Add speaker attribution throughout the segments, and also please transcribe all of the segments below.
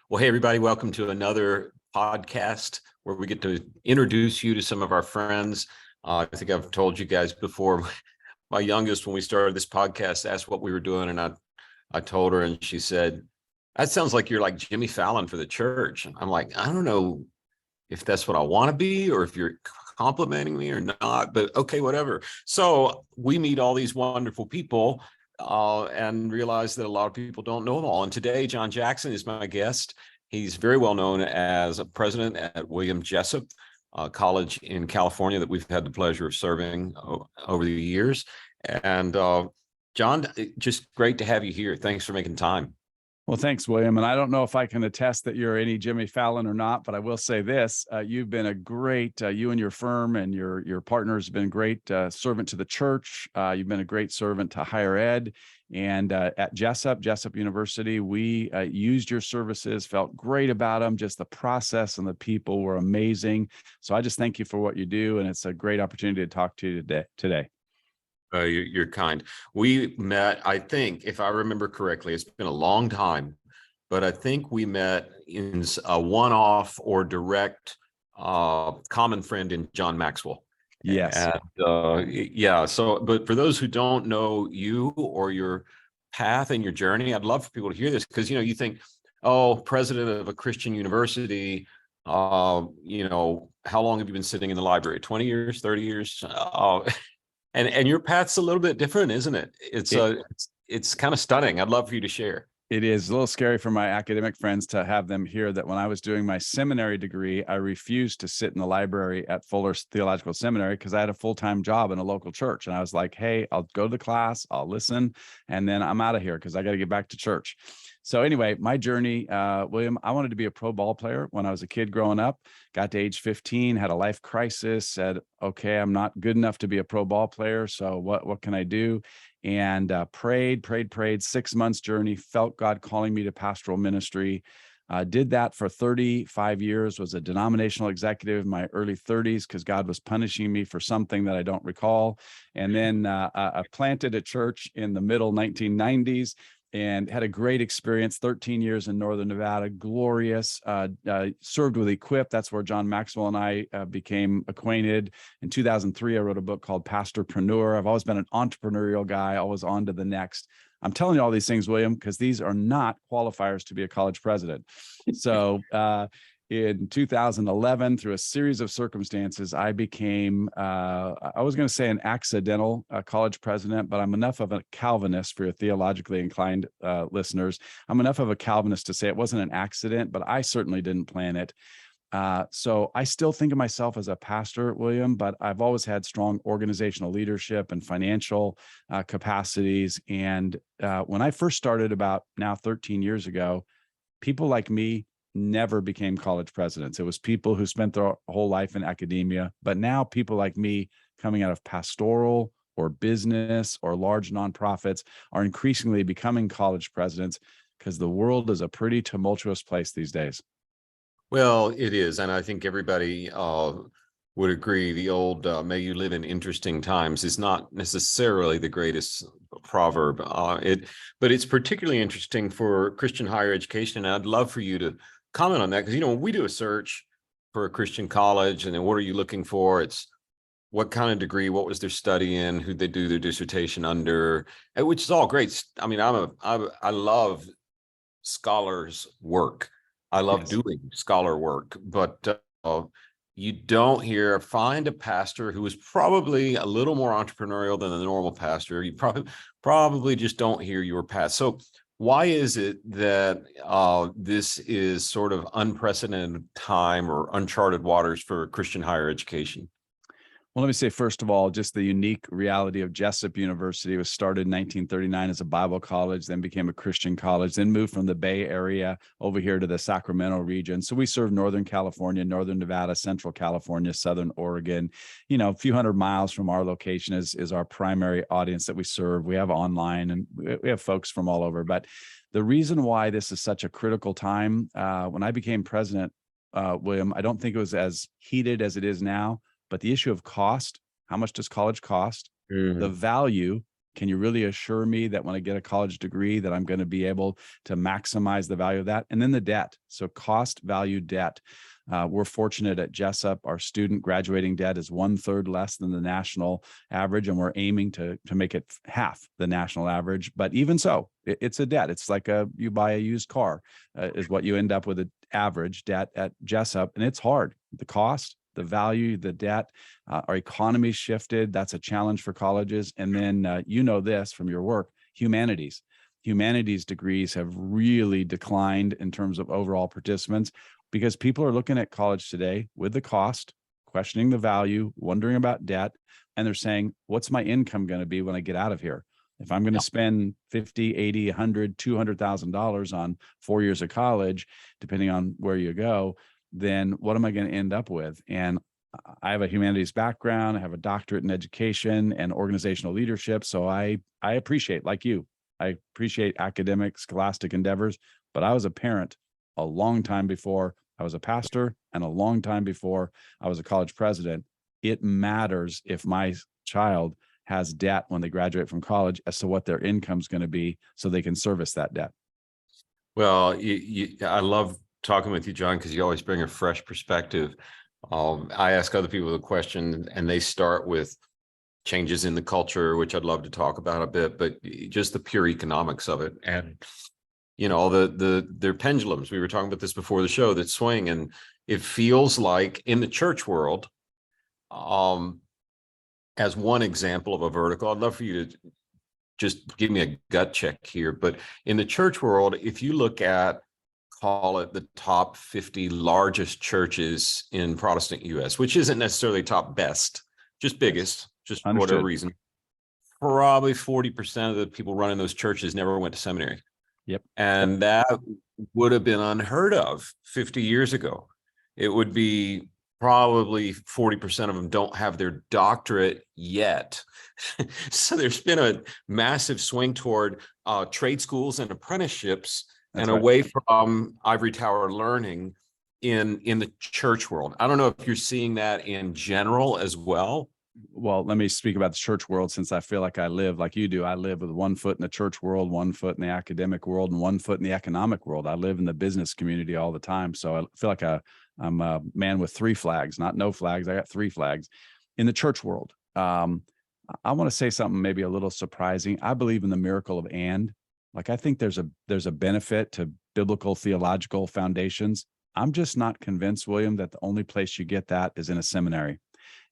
Speaker 1: Well, hey, everybody, welcome to another podcast where we get to introduce you to some of our friends. I think I've told you guys before, my youngest, when we started this podcast, asked what we were doing, and I told her, and she said, that sounds like you're like Jimmy Fallon for the church. And I'm like, I don't know if that's what I want to be or if you're complimenting me or not, but okay, whatever. So we meet all these wonderful people and realize that a lot of people don't know them all. And today, John Jackson is my guest. He's very well known as a president at William Jessup College in California that we've had the pleasure of serving over the years. And John, just great to have you here. Thanks for making time.
Speaker 2: Well, thanks, William. And I don't know if I can attest that you're any Jimmy Fallon or not, but I will say this: you've been a great, you and your firm and your partners have been a great servant to the church. You've been a great servant to higher ed. And at Jessup University, we used your services, felt great about them. Just the process and the people were amazing. So I just thank you for what you do, and it's a great opportunity to talk to you today.
Speaker 1: You're kind. We met, I think, if I remember correctly, it's been a long time, but I think we met in a one-off or direct common friend in John Maxwell.
Speaker 2: Yes.
Speaker 1: And yeah. So, but for those who don't know you or your path and your journey, I'd love for people to hear this because, you think, oh, president of a Christian university, how long have you been sitting in the library? 20 years, 30 years? And your path's a little bit different, isn't it? It's kind of stunning. I'd love for you to share.
Speaker 2: It is a little scary for my academic friends to have them hear that when I was doing my seminary degree, I refused to sit in the library at Fuller Theological Seminary because I had a full-time job in a local church. And I was like, hey, I'll go to the class, I'll listen, and then I'm out of here because I got to get back to church. So anyway, my journey, William, I wanted to be a pro ball player when I was a kid growing up, got to age 15, had a life crisis, said, okay, I'm not good enough to be a pro ball player. So what can I do? And prayed, 6 months journey, felt God calling me to pastoral ministry. Did that for 35 years, was a denominational executive in my early 30s because God was punishing me for something that I don't recall. And then I planted a church in the middle 1990s. And had a great experience, 13 years in Northern Nevada, glorious, served with Equip. That's where John Maxwell and I became acquainted. In 2003, I wrote a book called Pastorpreneur. I've always been an entrepreneurial guy, always on to the next. I'm telling you all these things, William, because these are not qualifiers to be a college president. So in 2011, through a series of circumstances, I became, I was going to say an accidental college president, but I'm enough of a Calvinist for your theologically inclined listeners. I'm enough of a Calvinist to say it wasn't an accident, but I certainly didn't plan it. So I still think of myself as a pastor, William, but I've always had strong organizational leadership and financial capacities. And when I first started about now 13 years ago, people like me never became college presidents. It was people who spent their whole life in academia, but now people like me coming out of pastoral or business or large nonprofits are increasingly becoming college presidents because the world is a pretty tumultuous place these days.
Speaker 1: Well, it is. And I think everybody would agree the old may you live in interesting times is not necessarily the greatest proverb. But it's particularly interesting for Christian higher education. And I'd love for you to comment on that because, when we do a search for a Christian college and then what are you looking for? It's what kind of degree, what was their study in, who they do their dissertation under, which is all great. I mean, I love scholars' work. I love doing scholar work, but you don't find a pastor who is probably a little more entrepreneurial than the normal pastor. You probably just don't hear your path. So why is it that this is sort of unprecedented time or uncharted waters for Christian higher education?
Speaker 2: Well, let me say, first of all, just the unique reality of Jessup University. It was started in 1939 as a Bible college, then became a Christian college, then moved from the Bay Area over here to the Sacramento region. So we serve Northern California, Northern Nevada, Central California, Southern Oregon. A few hundred miles from our location is our primary audience that we serve. We have online and we have folks from all over. But the reason why this is such a critical time, when I became president, William, I don't think it was as heated as it is now. But the issue of cost, how much does college cost? Mm-hmm. The value, Can you really assure me that when I get a college degree that I'm going to be able to maximize the value of that? And then the debt. So cost, value, debt. We're fortunate at Jessup. Our student graduating debt is 1/3 less than the national average, and we're aiming to make it half the national average. But even so, it's a debt. It's like you buy a used car, is what you end up with, an average debt at Jessup, and it's hard. The cost, the value, the debt, our economy shifted. That's a challenge for colleges. And then you know this from your work, humanities. Humanities degrees have really declined in terms of overall participants, because people are looking at college today with the cost, questioning the value, wondering about debt, and they're saying, what's my income going to be when I get out of here? If I'm going to spend 50, 80, 100, $200,000 on 4 years of college, depending on where you go, then what am I going to end up with? And I have a humanities background. I have a doctorate in education and organizational leadership. So I appreciate, like you, I appreciate academic, scholastic endeavors, but I was a parent a long time before I was a pastor and a long time before I was a college president. It matters if my child has debt when they graduate from college as to what their income is going to be so they can service that debt.
Speaker 1: Well, I love talking with you, John, because you always bring a fresh perspective. I ask other people the question and they start with changes in the culture, which I'd love to talk about a bit, but just the pure economics of it. And their pendulums, we were talking about this before the show, that swing. And it feels like in the church world, as one example of a vertical, I'd love for you to just give me a gut check here. But in the church world, if you look at, call it the top 50 largest churches in Protestant US, which isn't necessarily top best, just biggest, just for whatever reason, probably 40% of the people running those churches never went to seminary.
Speaker 2: Yep.
Speaker 1: And that would have been unheard of 50 years ago. It would be probably 40% of them don't have their doctorate yet. So there's been a massive swing toward trade schools and apprenticeships. That's and right. Away from ivory tower learning in the church world. I don't know if you're seeing that in general as well.
Speaker 2: Well, let me speak about the church world, since I feel like I live like you do. I live with 1 foot in the church world, 1 foot in the academic world, and 1 foot in the economic world. I live in the business community all the time. So I feel like I'm a man with 3 flags, not no flags. I got 3 flags. In the church world, I want to say something maybe a little surprising. I believe in the miracle of and. Like, I think there's a benefit to biblical theological foundations. I'm just not convinced, William, that the only place you get that is in a seminary.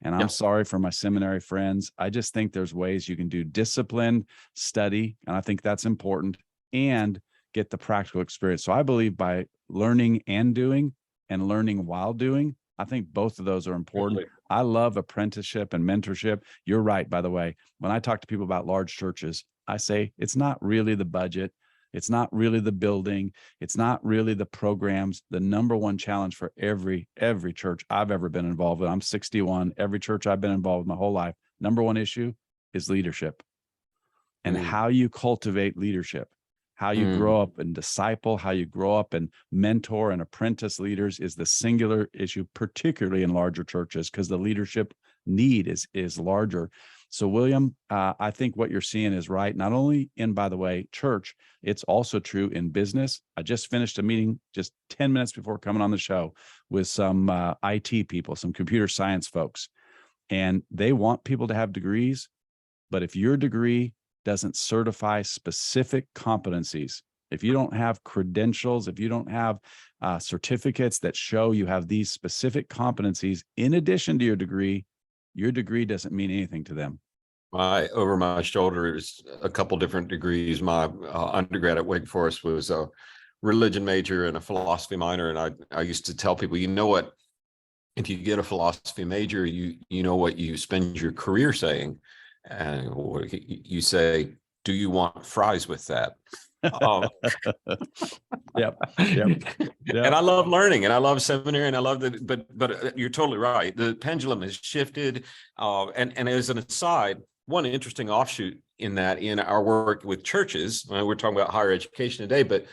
Speaker 2: And I'm sorry for my seminary friends. I just think there's ways you can do disciplined study, and I think that's important, and get the practical experience. So I believe by learning and doing, and learning while doing, I think both of those are important. Really? I love apprenticeship and mentorship. You're right, by the way. When I talk to people about large churches, I say it's not really the budget. It's not really the building. It's not really the programs. The number one challenge for every church I've ever been involved with, I'm 61, every church I've been involved with my whole life, number one issue is leadership and how you cultivate leadership, how you grow up and disciple, how you grow up and mentor and apprentice leaders is the singular issue, particularly in larger churches, because the leadership need is larger. So, William, I think what you're seeing is right. Not only in, by the way, church, it's also true in business. I just finished a meeting just 10 minutes before coming on the show with some IT people, some computer science folks, and they want people to have degrees. But if your degree doesn't certify specific competencies, if you don't have credentials, if you don't have certificates that show you have these specific competencies in addition to your degree doesn't mean anything to them.
Speaker 1: Over my shoulder is a couple different degrees. My undergrad at Wake Forest was a religion major and a philosophy minor. And I used to tell people, you know what, if you get a philosophy major, you know what you spend your career saying. And you say, do you want fries with that?
Speaker 2: Yep.
Speaker 1: And I love learning, and I love seminary, and I love that. But you're totally right. The pendulum has shifted. And as an aside, one interesting offshoot in our work with churches, we're talking about higher education today, but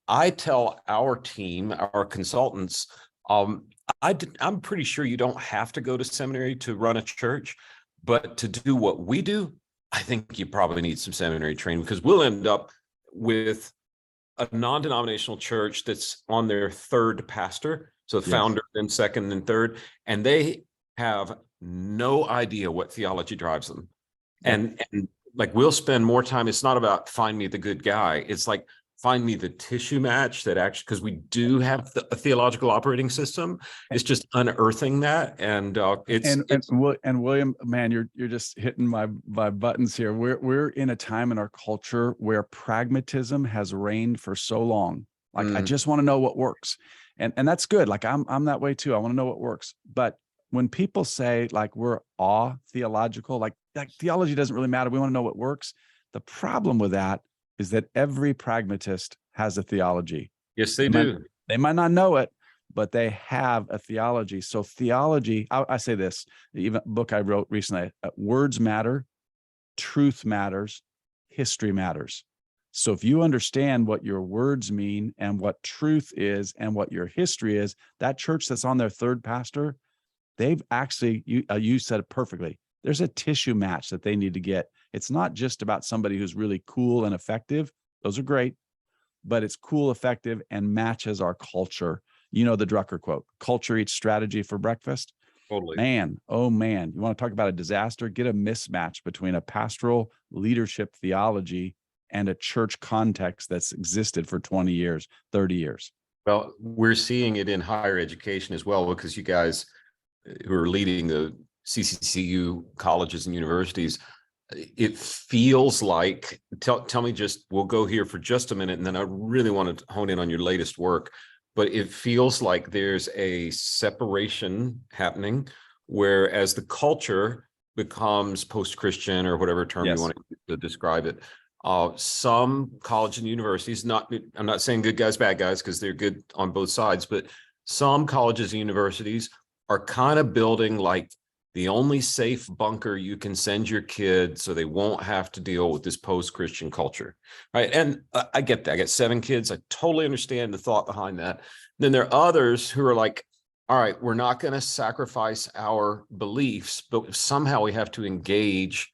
Speaker 1: I tell our team, our consultants, I'm pretty sure you don't have to go to seminary to run a church, but to do what we do, I think you probably need some seminary training, because we'll end up with a non-denominational church that's on their third pastor. So
Speaker 2: Yes.
Speaker 1: founder, then second and third, and they have no idea what theology drives them.
Speaker 2: Yep.
Speaker 1: And like, we'll spend more time. It's not about find me the good guy. It's like, find me the tissue match that actually, because we do have a theological operating system. It's just unearthing that. And
Speaker 2: And William, man, you're just hitting my buttons here. We're in a time in our culture where pragmatism has reigned for so long. Like, I just want to know what works. And that's good. Like, I'm that way too. I want to know what works. But when people say, like, we're theological, like theology doesn't really matter, we want to know what works. The problem with that is that every pragmatist has a theology.
Speaker 1: yes, they do.
Speaker 2: They might not know it, but they have a theology. So theology, I say this, even book I wrote recently, words matter, truth matters, history matters. So if you understand what your words mean and what truth is and what your history is, that church that's on their third pastor, they've actually, you said it perfectly. There's a tissue match that they need to get. It's not just about somebody who's really cool and effective. Those are great, but it's cool, effective, and matches our culture. You know the Drucker quote, culture eats strategy for breakfast.
Speaker 1: Totally.
Speaker 2: Man, oh man, you want to talk about a disaster? Get a mismatch between a pastoral leadership theology and a church context that's existed for 20 years, 30 years.
Speaker 1: Well, we're seeing it in higher education as well, because you guys who are leading the CCCU colleges and universities, it feels like, tell me, just, we'll go here for just a minute, and then I really want to hone in on your latest work. But it feels like there's a separation happening, whereas the culture becomes post-Christian, or whatever term you want to describe it. Some college and universities, I'm not saying good guys, bad guys, because they're good on both sides, but some colleges and universities are kind of building like the only safe bunker you can send your kid so they won't have to deal with this post-Christian culture, right? And I get that. I got 7 kids. I totally understand the thought behind that. Then there are others who are like, all right, we're not going to sacrifice our beliefs, but somehow we have to engage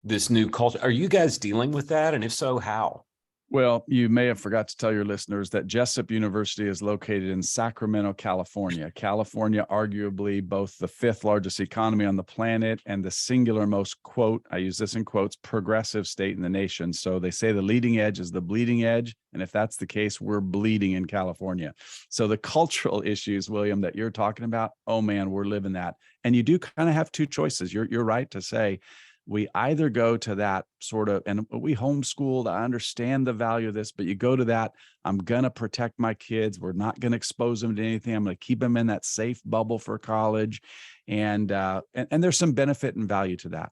Speaker 1: this new culture. Are you guys dealing with that? And if so, how?
Speaker 2: Well, you may have forgot to tell your listeners that Jessup University is located in Sacramento, California. California, arguably both the 5th largest economy on the planet and the singular most, quote, I use this in quotes, progressive state in the nation. So they say the leading edge is the bleeding edge. And if that's the case, we're bleeding in California. So the cultural issues, William, that you're talking about, oh man, we're living that. And you do kind of have two choices. You're right to say, we either go to that sort of, and we homeschooled, I understand the value of this, but you go to that, I'm going to protect my kids. We're not going to expose them to anything. I'm going to keep them in that safe bubble for college. And there's some benefit and value to that.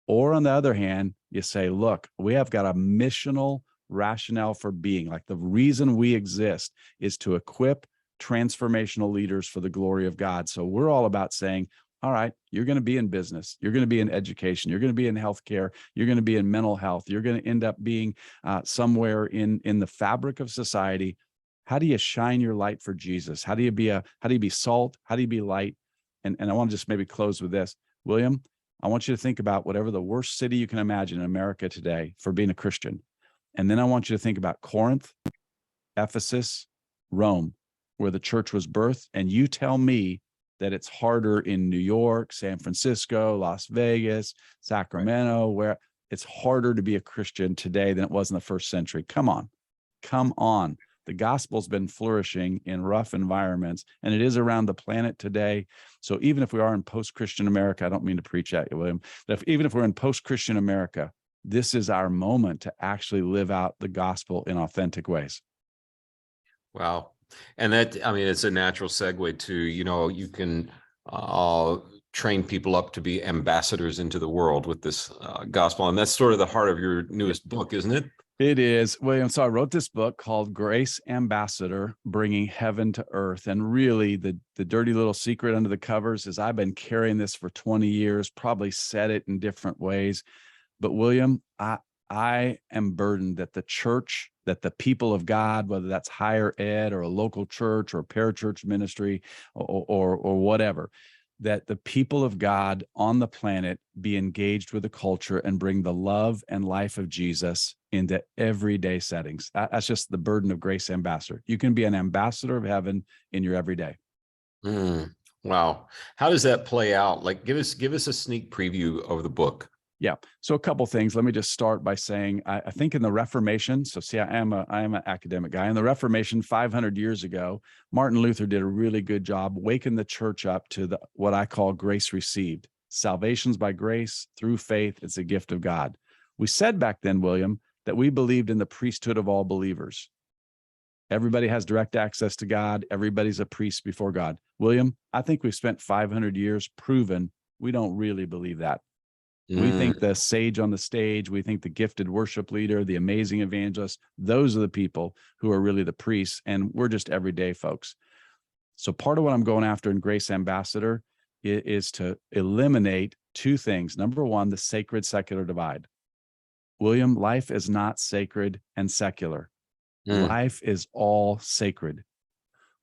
Speaker 2: Or on the other hand, you say, look, we have got a missional rationale for being. Like, the reason we exist is to equip transformational leaders for the glory of God. So we're all about saying, all right, you're going to be in business, you're going to be in education, you're going to be in healthcare, you're going to be in mental health, you're going to end up being somewhere in the fabric of society. How do you shine your light for Jesus? How do you be salt? How do you be light? And I want to just maybe close with this, William. I want you to think about whatever the worst city you can imagine in America today for being a Christian. And then I want you to think about Corinth, Ephesus, Rome, where the church was birthed. And you tell me that it's harder in New York, San Francisco, Las Vegas, Sacramento, where it's harder to be a Christian today than it was in the first century. Come on. The gospel's been flourishing in rough environments, and it is around the planet today. So even if we are in post-Christian America, I don't mean to preach at you, William, but even if we're in post-Christian America, this is our moment to actually live out the gospel in authentic ways.
Speaker 1: Wow. And that, I mean, it's a natural segue to, you can train people up to be ambassadors into the world with this gospel. And that's sort of the heart of your newest book, isn't it?
Speaker 2: It is, William. So I wrote this book called Grace Ambassador, Bringing Heaven to Earth. And really the dirty little secret under the covers is I've been carrying this for 20 years, probably said it in different ways. But William, I am burdened that the church, that the people of God, whether that's higher ed or a local church or a parachurch ministry or whatever, that the people of God on the planet be engaged with the culture and bring the love and life of Jesus into everyday settings. That's just the burden of Grace Ambassador. You can be an ambassador of heaven in your everyday.
Speaker 1: Mm, wow. How does that play out? Like, give us a sneak preview of the book.
Speaker 2: Yeah. So a couple things. Let me just start by saying, I think in the Reformation, so see, I am an academic guy. In the Reformation 500 years ago, Martin Luther did a really good job waking the church up to what I call grace received. Salvation's by grace through faith. It's a gift of God. We said back then, William, that we believed in the priesthood of all believers. Everybody has direct access to God. Everybody's a priest before God. William, I think we've spent 500 years proving we don't really believe that. We think the sage on the stage, we think the gifted worship leader, the amazing evangelist, those are the people who are really the priests, and we're just everyday folks. So part of what I'm going after in Grace Ambassador is to eliminate two things. Number one, the sacred secular divide. William, life is not sacred and secular. Life is all sacred.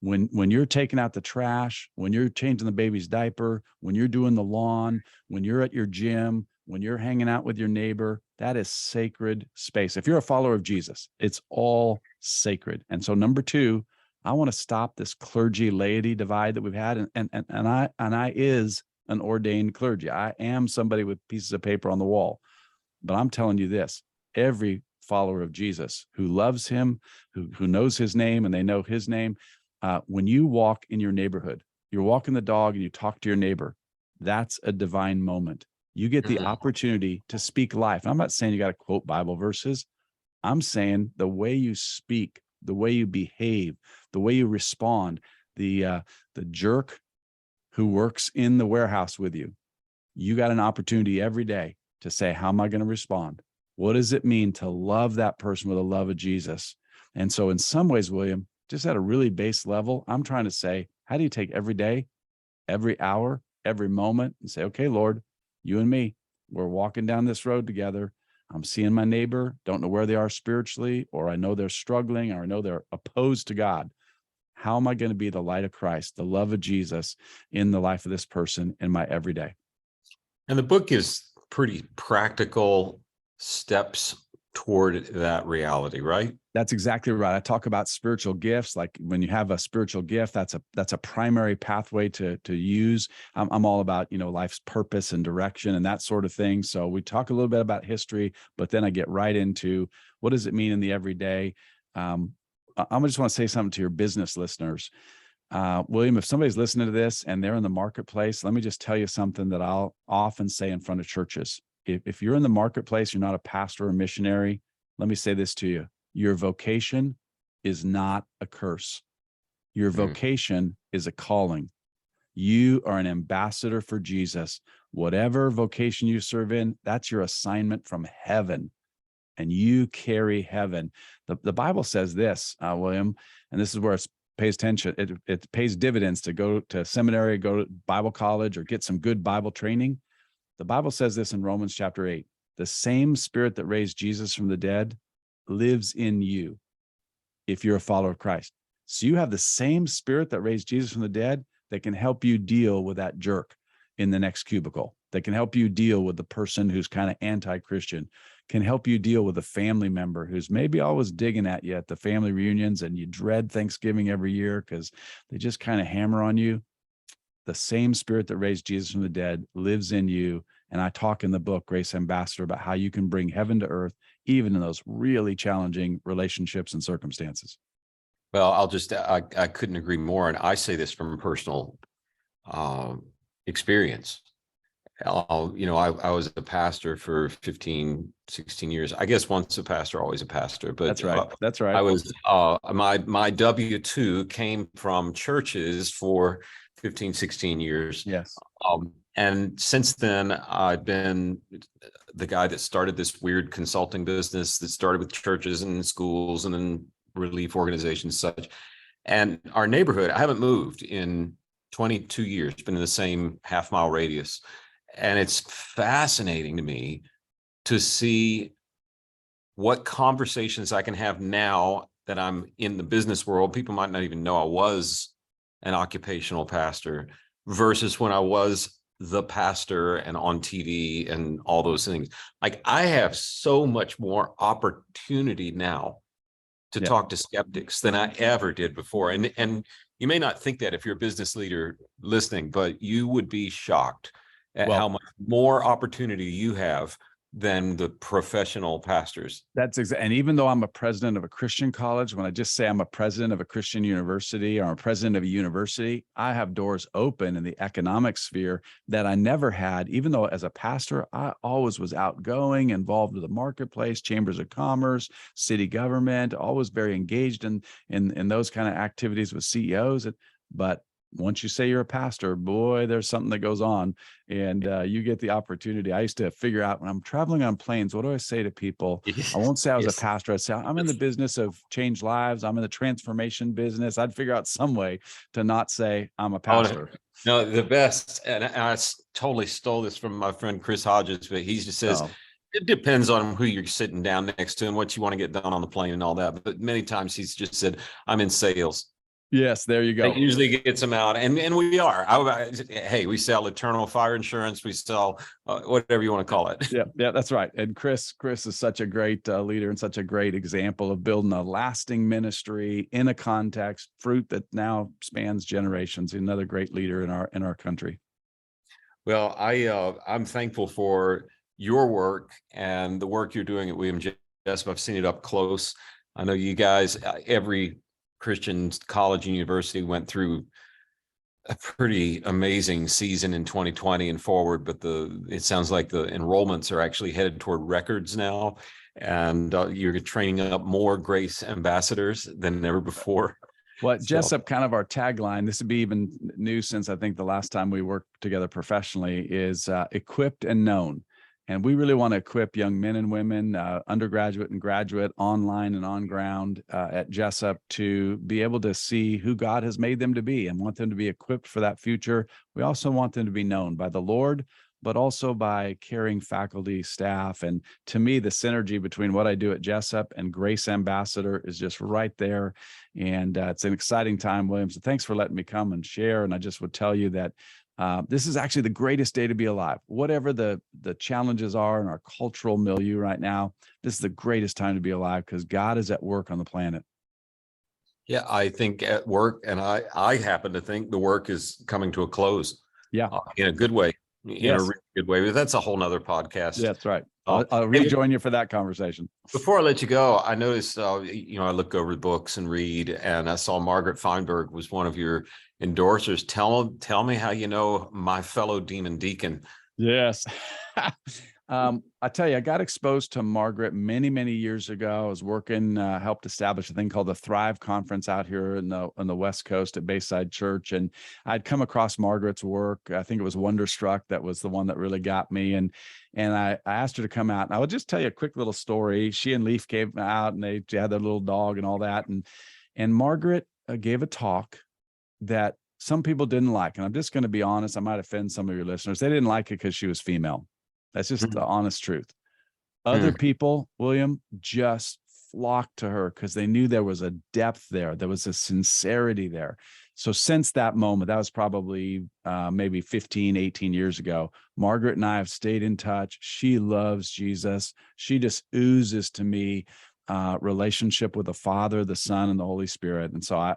Speaker 2: When you're taking out the trash, when you're changing the baby's diaper, when you're doing the lawn, when you're at your gym, when you're hanging out with your neighbor, that is sacred space. If you're a follower of Jesus, it's all sacred. And so number two, I want to stop this clergy laity divide that we've had. And I is an ordained clergy. I am somebody with pieces of paper on the wall. But I'm telling you this, every follower of Jesus who loves him, who knows his name and they know his name, when you walk in your neighborhood, you're walking the dog and you talk to your neighbor, that's a divine moment. You get the opportunity to speak life. And I'm not saying you got to quote Bible verses. I'm saying the way you speak, the way you behave, the way you respond, the jerk who works in the warehouse with you, you got an opportunity every day to say, how am I going to respond? What does it mean to love that person with the love of Jesus? And so in some ways, William, just at a really base level, I'm trying to say, how do you take every day, every hour, every moment and say, okay, Lord, you and me, we're walking down this road together. I'm seeing my neighbor, don't know where they are spiritually, or I know they're struggling, or I know they're opposed to God. How am I going to be the light of Christ, the love of Jesus in the life of this person in my everyday?
Speaker 1: And the book is pretty practical steps toward that reality, right?
Speaker 2: That's exactly right. I talk about spiritual gifts. Like when you have a spiritual gift, that's a primary pathway to use. I'm all about, life's purpose and direction and that sort of thing. So we talk a little bit about history, but then I get right into what does it mean in the everyday. I just want to say something to your business listeners. William, if somebody's listening to this and they're in the marketplace, let me just tell you something that I'll often say in front of churches. If you're in the marketplace, you're not a pastor or missionary, let me say this to you. Your vocation is not a curse. Your vocation is a calling. You are an ambassador for Jesus. Whatever vocation you serve in, that's your assignment from heaven. And you carry heaven. The Bible says this, William, and this is where it pays attention. It pays dividends to go to seminary, go to Bible college, or get some good Bible training. The Bible says this in Romans chapter 8. The same Spirit that raised Jesus from the dead lives in you if you're a follower of Christ. So you have the same Spirit that raised Jesus from the dead that can help you deal with that jerk in the next cubicle, that can help you deal with the person who's kind of anti-Christian, can help you deal with a family member who's maybe always digging at you at the family reunions and you dread Thanksgiving every year because they just kind of hammer on you. The same Spirit that raised Jesus from the dead lives in you. And I talk in the book, Grace Ambassador, about how you can bring heaven to earth, even in those really challenging relationships and circumstances.
Speaker 1: Well, I couldn't agree more. And I say this from personal experience. I was a pastor for 15, 16 years. I guess once a pastor, always a pastor. But
Speaker 2: that's right. That's right.
Speaker 1: I was my W-2 came from churches for 15, 16 years.
Speaker 2: Yes.
Speaker 1: And since then, I've been the guy that started this weird consulting business that started with churches and schools and then relief organizations, such. And our neighborhood, I haven't moved in 22 years, been in the same half-mile radius. And it's fascinating to me to see what conversations I can have now that I'm in the business world. People might not even know I was an occupational pastor, versus when I was the pastor and on TV and all those things. Like, I have so much more opportunity now to
Speaker 2: Yeah.
Speaker 1: talk to skeptics than I ever did before. And you may not think that if you're a business leader listening, but you would be shocked at how
Speaker 2: Well,
Speaker 1: much more opportunity you have than the professional pastors.
Speaker 2: and even though I'm a president of a Christian college, when I just say I'm a president of a Christian university or I'm a president of a university, I have doors open in the economic sphere that I never had. Even though as a pastor, I always was outgoing, involved with the marketplace, chambers of commerce, city government, always very engaged in those kind of activities with CEOs. But once you say you're a pastor, boy, there's something that goes on, and you get the opportunity. I used to figure out when I'm traveling on planes, what do I say to people? I won't say I was a
Speaker 1: Yes.
Speaker 2: pastor. I'd say I'm in the business of change lives. I'm in the transformation business. I'd figure out some way to not say I'm a
Speaker 1: Oh,
Speaker 2: pastor.
Speaker 1: no, the best, and totally stole this from my friend Chris Hodges, but he just says,
Speaker 2: Oh,
Speaker 1: it depends on who you're sitting down next to and what you want to get done on the plane and all that. But many times he's just said, I'm in sales.
Speaker 2: yes, there you
Speaker 1: That
Speaker 2: go.
Speaker 1: usually gets them out, and we are. Hey, we sell eternal fire insurance. We sell whatever you want to call it.
Speaker 2: Yeah, that's right. And Chris is such a great leader and such a great example of building a lasting ministry in a context, fruit that now spans generations. Another great leader in our country.
Speaker 1: Well, I'm thankful for your work and the work you're doing at William Jessup. I've seen it up close. I know you guys, every Christian college and university went through a pretty amazing season in 2020 and forward, but it sounds like the enrollments are actually headed toward records now, and you're training up more Grace ambassadors than ever before.
Speaker 2: Well,
Speaker 1: So,
Speaker 2: Jessup, kind of our tagline, this would be even new since I think the last time we worked together professionally, is equipped and known. And we really want to equip young men and women, undergraduate and graduate, online and on ground at Jessup, to be able to see who God has made them to be and want them to be equipped for that future. We also want them to be known by the Lord, but also by caring faculty, staff. And to me, the synergy between what I do at Jessup and Grace Ambassador is just right there. And it's an exciting time, William. So thanks for letting me come and share. And I just would tell you that this is actually the greatest day to be alive. Whatever the challenges are in our cultural milieu right now, this is the greatest time to be alive because God is at work on the planet.
Speaker 1: yeah, I think at work, and I happen to think the work is coming to a close.
Speaker 2: Yeah.
Speaker 1: In a good way, in a
Speaker 2: Yes.
Speaker 1: really good way. But that's a whole nother podcast.
Speaker 2: Yeah, that's right. I'll rejoin you for that conversation.
Speaker 1: Before I let you go, I noticed, I look over the books and read, and I saw Margaret Feinberg was one of your endorsers. Tell me how you know my fellow demon deacon.
Speaker 2: Yes. I tell you, I got exposed to Margaret many, many years ago. I was working, helped establish a thing called the Thrive Conference out here on the West Coast at Bayside Church. And I'd come across Margaret's work. I think it was Wonderstruck that was the one that really got me. And I asked her to come out. And I will just tell you a quick little story. She and Leaf came out and they had their little dog and all that. And Margaret gave a talk that some people didn't like. And I'm just going to be honest, I might offend some of your listeners. They didn't like it because she was female. That's just the honest truth. Other people, William, just flocked to her because they knew there was a depth there. There was a sincerity there. So since that moment, that was probably maybe 15, 18 years ago, Margaret and I have stayed in touch. She loves Jesus. She just oozes to me relationship with the Father, the Son, and the Holy Spirit. And so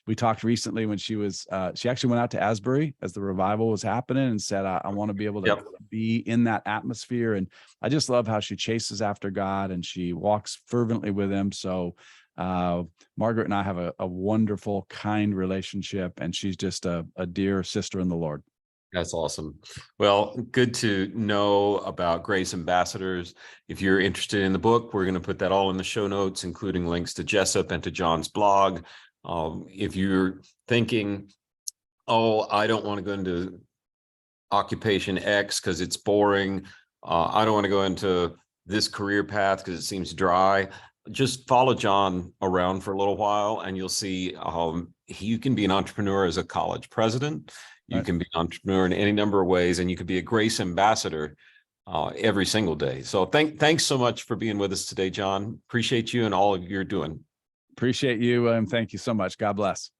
Speaker 2: we talked recently when she actually went out to Asbury as the revival was happening and said, I want to be able to be in that atmosphere. And I just love how she chases after God and she walks fervently with him. So Margaret and I have a wonderful, kind relationship, and she's just a dear sister in the Lord.
Speaker 1: That's awesome. Well, good to know about Grace Ambassadors. If you're interested in the book, we're going to put that all in the show notes, including links to Jessup and to John's blog. If you're thinking, oh, I don't want to go into occupation X because it's boring. I don't want to go into this career path because it seems dry. Just follow John around for a little while and you'll see you can be an entrepreneur as a college president. You can be an entrepreneur in any number of ways, and you could be a Grace Ambassador every single day. So thanks so much for being with us today, John. Appreciate you and all you're doing.
Speaker 2: Appreciate you. Thank you so much. God bless.